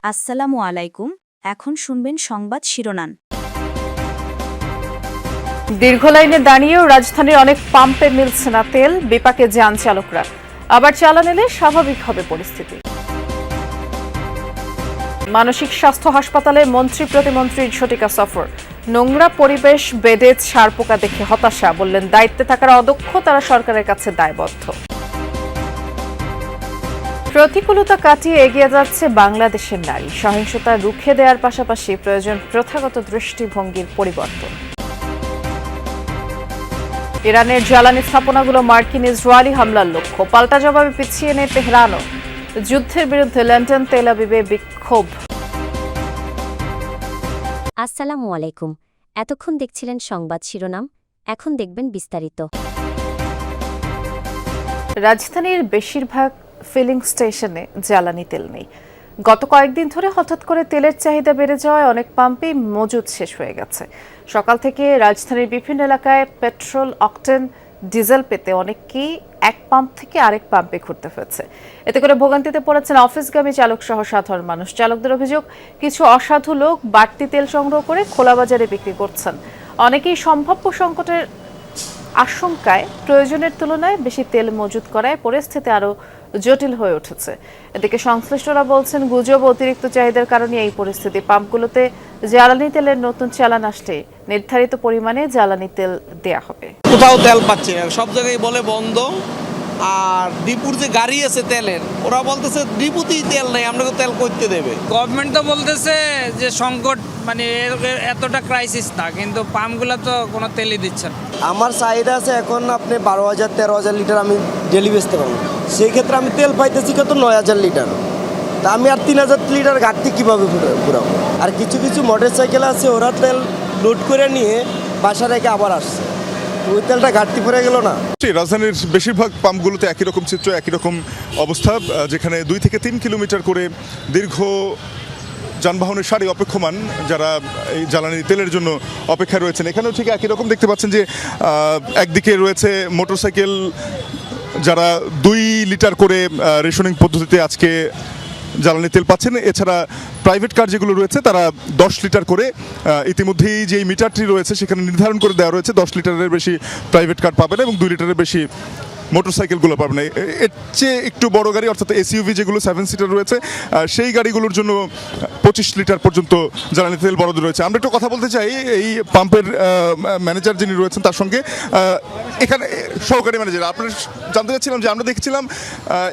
আসসালামু আলাইকুম। এখন শুনবেন সংবাদ শিরোনাম। দীর্ঘ লাইনে দাঁড়িয়েও রাজধানীর অনেক পাম্পে মিলছে না তেল, বিপাকে যান চালকরা। আবার চালান এলে স্বাভাবিক হবে পরিস্থিতি। মানসিক স্বাস্থ্য হাসপাতালে মন্ত্রী প্রতিমন্ত্রীর ঝটিকা সফর। নোংরা পরিবেশ, বেডে ছারপোকা দেখে হতাশা, বললেন দায়িত্বে থাকার অদক্ষ তারা সরকারের কাছে দায়বদ্ধ। প্রতিকূলতা কাটিয়ে এগিয়ে যাচ্ছে বাংলাদেশের নারী। সহিংসতা রুখে দেওয়ার পাশাপাশি প্রয়োজন প্রথাগত দৃষ্টিভঙ্গির পরিবর্তন। ইরানের জ্বালানি স্থাপনাগুলো মার্কিন ইসরায়েলি হামলার লক্ষ্য, পাল্টা জবাবে পিছিয়ে নেয় তেহরানও। যুদ্ধের বিরুদ্ধে লন্ডন তেল আবিবে বিক্ষোভ। আসসালামু আলাইকুম। এতক্ষণ দেখছিলেন সংবাদ শিরোনাম, এখন দেখবেন বিস্তারিত। রাজধানীর বেশিরভাগ ফিলিং স্টেশনে জ্বালানি তেল নেই। গত কয়েকদিন ধরে হঠাৎ করে তেলের চাহিদা বেড়ে যাওয়ায় অনেক পাম্পেই মজুদ শেষ হয়ে গেছে। সকাল থেকে রাজধানীর বিভিন্ন এলাকায় পেট্রোল, অকটেন, ডিজেল পেতে অনেককেই এক পাম্প থেকে আরেক পাম্পে ঘুরতে হয়েছে। এতে করে ভোগান্তিতে পড়েছেন অফিসগামী চালক সহ সাধারণ মানুষ। চালকদের অভিযোগ, কিছু অসাধু লোক বাড়তি তেল সংগ্রহ করে খোলা বাজারে বিক্রি করছেন। অনেকেই সম্ভাব্য সংকটের আশঙ্কায় প্রয়োজনের তুলনায় বেশি তেল মজুত করায় পরিস্থিতি আরও জটিল হয়ে উঠেছে। এদিকে সংশ্লিষ্টরা বলছেন, গুজব অতিরিক্ত চাহিদার কারণে এই পরিস্থিতি। পাম্পগুলোতে জ্বালানি তেলের নতুন চালান আসতে নির্ধারিত পরিমাণে জ্বালানি তেল দেয়া হবে। কোথাও তেল পাচ্ছে না, সব জায়গায় বলে বন্ধ। আর ডিপুর যে গাড়ি আছে তেলের, ওরা বলতেছে ডিপুতেই তেল নেই, আপনাকে তেল করতে দেবে। গভর্নমেন্ট তো বলতেছে যে সংকট, মানে এতটা ক্রাইসিস না, কিন্তু পাম্পগুলো তো কোনো তেলই দিচ্ছে না। আমার চাহিদা আছে এখন আপনি 12,000 13,000 লিটার আমি ডেলি বেচতে পারবো। সেই ক্ষেত্রে আমি তেল পাইতেছি কত 9,000 লিটার। তা আমি আর 3,000 লিটার ঘাটতি কীভাবে পুরাবো? আর কিছু কিছু মোটর সাইকেল আছে, ওরা তেল লোড করে নিয়ে বাসা রেখে আবার আসছে, ওই তেলটা ঘাটতি পড়ে গেল না। রাজধানীর বেশিরভাগ পাম্পগুলোতে একই রকম চিত্র, একই রকম অবস্থা, যেখানে 2 থেকে 3 কিলোমিটার করে দীর্ঘ যানবাহনের সারি অপেক্ষমান, যারা এই জ্বালানি তেলের জন্য অপেক্ষায় রয়েছেন। এখানেও ঠিক একই রকম দেখতে পাচ্ছেন যে একদিকে রয়েছে মোটরসাইকেল, যারা 2 লিটার করে রেশনিং পদ্ধতিতে আজকে জ্বালানি তেল পাচ্ছেন। এছাড়া প্রাইভেট কার যেগুলো রয়েছে তারা 10 লিটার করে, ইতিমধ্যেই যে মিটারটি রয়েছে সেখানে নির্ধারণ করে দেওয়া রয়েছে 10 লিটারের বেশি প্রাইভেট কার পাবে না এবং 2 লিটারের বেশি মোটরসাইকেলগুলো পাবে না। এর চেয়ে একটু বড় গাড়ি, অর্থাৎ এসইউভি যেগুলো 7 সিটার রয়েছে, সেই গাড়িগুলোর জন্য 25 লিটার পর্যন্ত জ্বালানি তেল বরাদ্দ রয়েছে। আমরা একটু কথা বলতে চাই এই পাম্পের ম্যানেজার যিনি রয়েছেন তার সঙ্গে। এখানে সহকারী ম্যানেজার, আপনার জানতে চাচ্ছিলাম যে আমরা দেখছিলাম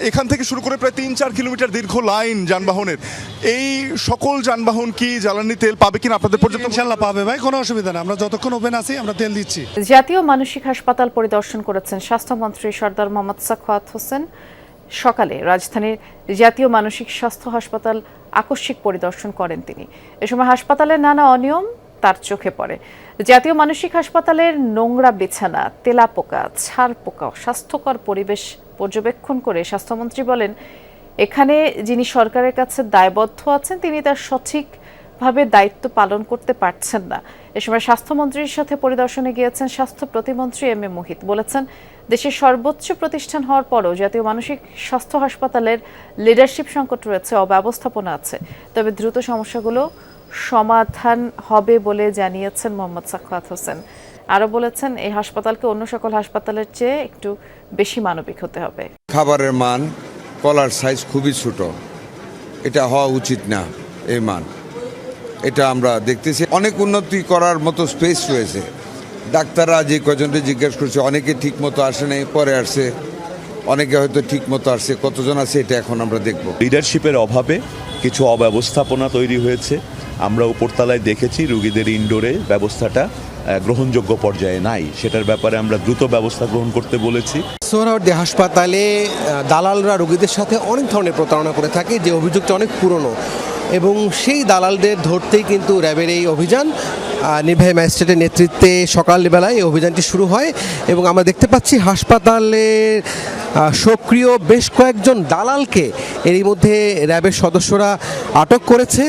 এখান থেকে শুরু করে প্রায় 3-4 কিলোমিটার দীর্ঘ লাইন যানবাহনের, এই সকল যানবাহন কি জ্বালানি তেল পাবে কিনা আপনাদের পর্যন্ত? ইনশাআল্লাহ পাবে ভাই, কোনো অসুবিধা নেই, আমরা যতক্ষণ ওপেন আছি আমরা তেল দিচ্ছি। জাতীয় মানসিক হাসপাতাল পরিদর্শন করেছেন স্বাস্থ্যমন্ত্রী সরদার মোহাম্মদ সাখাওয়াত হোসেন। সকালে রাজধানীর জাতীয় মানসিক স্বাস্থ্য হাসপাতাল আকস্মিক পরিদর্শন করেন তিনি। এ সময় হাসপাতালের নানা অনিয়ম তার চোখে পড়ে। জাতীয় মানসিক হাসপাতালের নোংরা বিছানা, তেলাপোকা, ছারপোকা, স্বাস্থ্যকর পরিবেশ পর্যবেক্ষণ করে স্বাস্থ্যমন্ত্রী বলেন, এখানে যিনি সরকারের কাছে দায়বদ্ধ আছেন তিনি তার সঠিকভাবে দায়িত্ব পালন করতে পারছেন না। এ সময় স্বাস্থ্যমন্ত্রীর সাথে পরিদর্শনে গিয়েছেন স্বাস্থ্য প্রতিমন্ত্রী এম এ মুহিত। বলেছেন, দেশের সর্বোচ্চ প্রতিষ্ঠান হওয়ার পরও জাতীয় মানসিক স্বাস্থ্য হাসপাতালের লিডারশিপ সংকট রয়েছে, অব্যবস্থাপনা আছে। তবে দ্রুত সমস্যাগুলো সমাধান হবে বলে জানিয়েছেন মোহাম্মদ সাখাওয়াত হোসেন। আরও বলেছেন, এই হাসপাতালকে অন্য সকল হাসপাতালের চেয়ে একটু বেশি মানবিক হতে হবে। খাবারের মান, কলার সাইজ খুবই ছোট, এটা হওয়া উচিত না। এই মান, এটা আমরা দেখতেছি অনেক উন্নতি করার মতো স্পেস রয়েছে। ডাক্তাররা যে কজনকে জিজ্ঞেস করছে, অনেকে ঠিক মতো আসে নাই, পরে আসছে, অনেকে হয়তো ঠিক মতো আসছে, কতজন আছে এটা এখন আমরা দেখব। লিডারশিপের অভাবে কিছু অব্যবস্থাপনা তৈরি হয়েছে। আমরা উপরতলায় দেখেছি রোগীদের ইনডোরে ব্যবস্থাটা গ্রহণযোগ্য পর্যায়ে নাই, সেটার ব্যাপারে আমরা দ্রুত ব্যবস্থা গ্রহণ করতে বলেছি। সোহরাওয়ার্দী হাসপাতালে দালালরা রোগীদের সাথে অনেক ধরনের প্রতারণা করে থাকে, যে অভিযোগটা অনেক পুরনো, এবং সেই দালালদের ধরতেই কিন্তু র্যাবের এই অভিযান, নির্বাহী ম্যাজিস্ট্রেটের নেতৃত্বে সকালবেলায় এই অভিযানটি শুরু হয়। এবং আমরা দেখতে পাচ্ছি হাসপাতালের সক্রিয় বেশ কয়েকজন দালালকে এরই মধ্যে র্যাবের সদস্যরা আটক করেছে।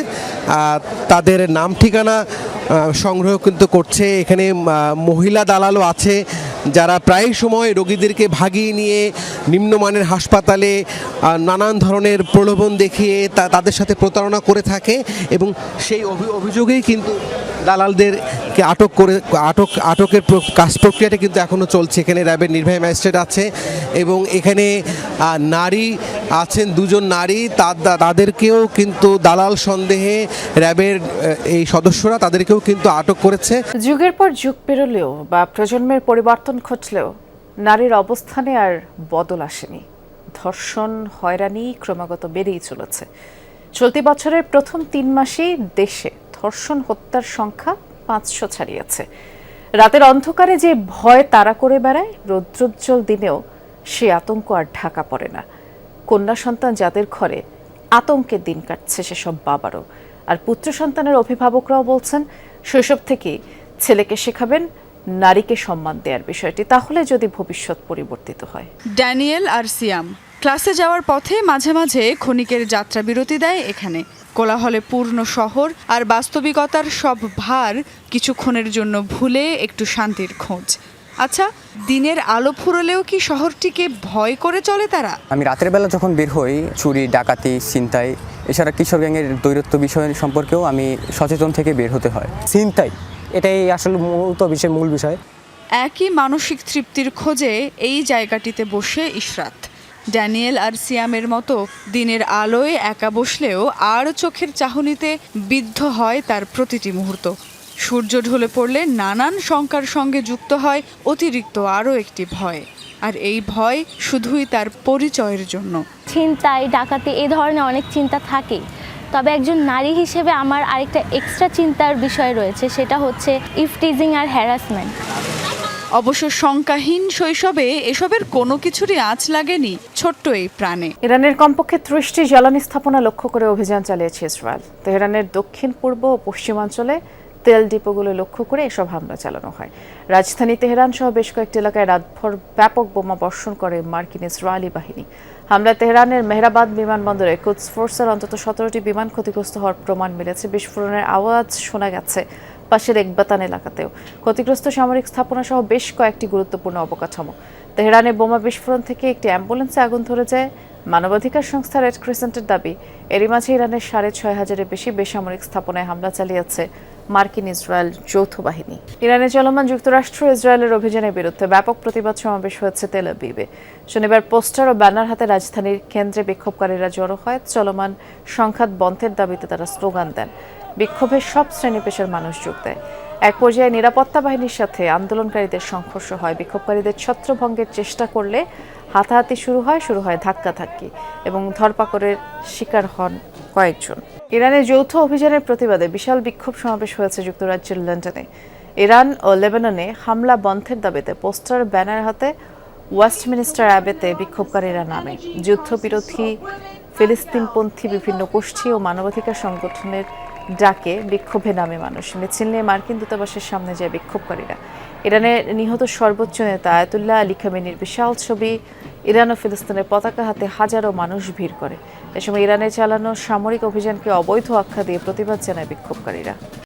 তাদের নাম ঠিকানা সংগ্রহ কিন্তু করছে। এখানে মহিলা দালালও আছে, যারা প্রায় সময় রোগীদেরকে ভাগিয়ে নিয়ে নিম্নমানের হাসপাতালে নানান ধরনের প্রলোভন দেখিয়ে তাদের সাথে প্রতারণা করে থাকে এবং সেই অভিযোগেই কিন্তু দালালদেরকে আটকের কাজ প্রক্রিয়াটা কিন্তু এখনও চলছে। এখানে র্যাবের নির্বাহী ম্যাজিস্ট্রেট আছে এবং এখানে নারী আছেন, দুজন নারী, তাদেরকেও কিন্তু দালাল সন্দেহে র্যাবের এই সদস্যরা তাদেরকেও কিন্তু আটক করেছে। যুগের পর যুগ পেরোলেও বা প্রজন্মের পরিবর্তন ঘটলেও নারীর অবস্থানে আর বদল আসেনি। ধর্ষণ, হয়রানি ক্রমাগত বেড়েই চলেছে। চলতি বছরের প্রথম 3 মাসেই দেশে ধর্ষণ হত্যার সংখ্যা 500 ছাড়িয়েছে। রাতের অন্ধকারে যে ভয় তাড়া করে বেড়ায়, রৌদ্রোজ্জ্বল দিনেও সে আতঙ্ক আর ঢাকা পড়ে না। কন্যা সন্তান যাদের ঘরে, আতঙ্কের দিন কাটছে সেসব বাবারও। আর পুত্র সন্তানের অভিভাবকরাও বলছেন শৈশব থেকেই ছেলেকে শেখাবেন নারীকে সম্মান দেওয়ার বিষয়টি, তাহলে যদি ভবিষ্যৎ পরিবর্তিত হয়। ড্যানিয়েল আর সিয়াম ক্লাসে যাওয়ার পথে মাঝে মাঝে ক্ষণিকের যাত্রা বিরতি দেয় এখানে। কোলাহলে পূর্ণ শহর আর বাস্তবিকতার সব ভার কিছুক্ষণের জন্য ভুলে একটু শান্তির খোঁজ। আচ্ছা, দিনের আলো ফুরলেও কি শহরটিকে ভয় করে চলে তারা? আমি রাতের বেলা যখন বের হই, চুরি, ডাকাতি, ছিনতাই, এছাড়া কিশোর গ্যাংয়ের দৈরত্ব বিষয় সম্পর্কেও আমি সচেতন থেকে বের হতে হয়। ছিনতাই এটাই আসলে মূল বিষয়। একই মানসিক তৃপ্তির খোঁজে এই জায়গাটিতে বসে ইশরাত। ড্যানিয়েল আর সিয়ামের মতো দিনের আলোয় একা বসলেও আর চোখের চাহনিতে বিদ্ধ হয় তার প্রতিটি মুহূর্ত। সূর্য ঢলে পড়লে নানান শঙ্কার সঙ্গে যুক্ত হয় অতিরিক্ত আরও একটি ভয়, আর এই ভয় শুধুই তার পরিচয়ের জন্য। ছিনতাই, ডাকাতি এই ধরনের অনেক চিন্তা থাকেই, তবে একজন নারী হিসেবে আমার আরেকটা এক্সট্রা চিন্তার বিষয় রয়েছে, সেটা হচ্ছে ইফটিজিং আর হ্যারাসমেন্ট। অবশ্য শঙ্কাহীন শৈশবে এসবের কোনো কিছুরই আঁচ লাগেনি ছোট্ট এই প্রাণে। ইরানের কমপক্ষে 30টি জ্বালানি স্থাপনা লক্ষ্য করে অভিযান চালিয়েছে ইসরায়েল। তেহরানের দক্ষিণ পূর্ব ও পশ্চিমাঞ্চলে তেল ডিপোগুলো লক্ষ্য করে এসব হামলা চালানো হয়। রাজধানী তেহরান সহ বেশ কয়েকটি এলাকায় রাতভর ব্যাপক বোমা বর্ষণ করে মার্কিন ইসরায়েলি বাহিনী। হামলায় তেহরানের মেহরাবাদ বিমানবন্দরে কুদস ফোর্সের অন্তত 17টি বিমান ক্ষতিগ্রস্ত হওয়ার প্রমাণ মিলেছে। বিস্ফোরণের আওয়াজ শোনা গেছে পাশের একবাতান এলাকাতেও। ক্ষতিগ্রস্ত সামরিক স্থাপনা সহ বেশ কয়েকটি গুরুত্বপূর্ণ অবকাঠামো। তেহরানে বোমা বিস্ফোরণ থেকে একটি অ্যাম্বুলেন্সে আগুন ধরে যায়। মানবাধিকার সংস্থা রেড ক্রিসেন্টের দাবি, এরই মাঝে ইরানের 6,500-এর বেশি বেসামরিক স্থাপনায় হামলা চালিয়েছে মার্কিন ইসরায়েল যৌথ বাহিনী। ইরানে চলমান যুক্তরাষ্ট্র ইসরায়েলের অভিযানের বিরুদ্ধে ব্যাপক প্রতিবাদ সমাবেশ হয়েছে তেল আবিবে। শনিবার পোস্টার ও ব্যানার হাতে রাজধানীর কেন্দ্রে বিক্ষোভকারীরা জড়ো হয়। চলমান সংঘাত বন্ধের দাবিতে তারা স্লোগান দেন। বিক্ষোভে সব শ্রেণী পেশার মানুষ যোগ দেয়। এক পর্যায়ে নিরাপত্তা বাহিনীর সাথে আন্দোলনকারীদের সংঘর্ষ হয়। বিক্ষোভকারীদের ছত্রভঙ্গের চেষ্টা করলে হাতাহাতি শুরু হয় ধাক্কাধাক্কি এবং ধরপাকড়ের শিকার হন কয়েকজন। ইরানের যৌথ অভিযানের প্রতিবাদে বিশাল বিক্ষোভ সমাবেশ হয়েছে যুক্তরাজ্যের লন্ডনে। ইরান ও লেবাননে হামলা বন্ধের দাবিতে পোস্টার ব্যানার হাতে ওয়েস্টমিনিস্টার অ্যাবেতে বিক্ষোভকারীরা নামে। যুদ্ধবিরোধী ফিলিস্তিনপন্থী বিভিন্ন গোষ্ঠী ও মানবাধিকার সংগঠনের ডাকে বিক্ষোভে নামে মানুষ। মিছিল নিয়ে মার্কিন দূতাবাসের সামনে যায় বিক্ষোভকারীরা। ইরানের নিহত সর্বোচ্চ নেতা আয়াতুল্লাহ আলী খামেনির বিশাল ছবি, ইরান ও ফিলিস্তিনের পতাকা হাতে হাজারো মানুষ ভিড় করে। এ সময় ইরানে চালানো সামরিক অভিযানকে অবৈধ আখ্যা দিয়ে প্রতিবাদ জানায় বিক্ষোভকারীরা।